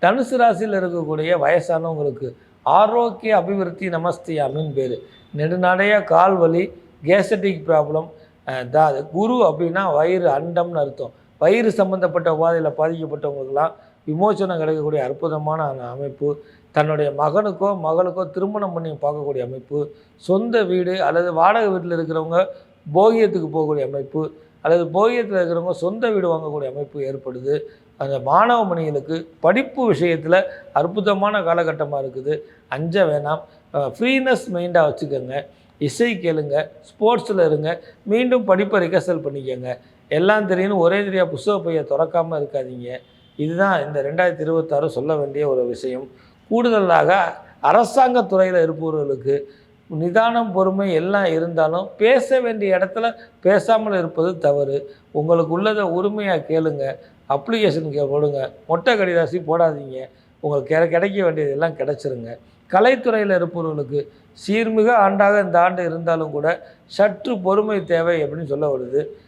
தனுசு ராசியில் இருக்கக்கூடிய வயசானவங்களுக்கு ஆரோக்கிய அபிவிருத்தி நமஸ்தியாமின்னு பேர். நெடுநாளையாக கால் வலி, கேஸ்ட்ரிக் ப்ராப்ளம், குரு அப்படின்னா வயிறு அண்டம்னு அர்த்தம். வயிறு சம்மந்தப்பட்ட உபாதையில் பாதிக்கப்பட்டவங்களுக்கெல்லாம் விமோசனம் கிடைக்கக்கூடிய அற்புதமான அமைப்பு. தன்னுடைய மகனுக்கோ மகளுக்கோ திருமணம் பண்ணி பார்க்கக்கூடிய அமைப்பு. சொந்த வீடு அல்லது வாடகை வீட்டில் இருக்கிறவங்க போகியத்துக்கு போகக்கூடிய அமைப்பு, அல்லது போகியத்தில் இருக்கிறவங்க சொந்த வீடு வாங்கக்கூடிய அமைப்பு ஏற்படுது. அந்த மாணவ மணிகளுக்கு படிப்பு விஷயத்தில் அற்புதமான காலகட்டமாக இருக்குது. அஞ்ச வேணாம், ஃப்ரீனஸ் மைண்டாக வச்சுக்கோங்க. இசை கேளுங்க, ஸ்போர்ட்ஸில் இருங்க, மீண்டும் படிப்பை ரிகர்சல் பண்ணிக்கோங்க. எல்லாம் தெரியும்னு ஒரே தெரியா புஸ்தக பையை திறக்காமல் இருக்காதீங்க. இதுதான் இந்த 2026 சொல்ல வேண்டிய ஒரு விஷயம். கூடுதலாக அரசாங்க துறையில் இருப்பவர்களுக்கு நிதானம், பொறுமை எல்லாம் இருந்தாலும் பேச வேண்டிய இடத்துல பேசாமல் இருப்பது தவறு. உங்களுக்கு உள்ளதை உரிமையாக கேளுங்க, அப்ளிகேஷன் போடுங்க, மொட்டை கடிதாசி போடாதீங்க. உங்களுக்கு கிடைக்க வேண்டியது எல்லாம் கிடச்சிருங்க. கலைத்துறையில் இருப்பவர்களுக்கு சீர்மிக ஆண்டாக இந்த ஆண்டு இருந்தாலும் கூட சற்று பொறுமை தேவை அப்படின்னு சொல்ல வருது.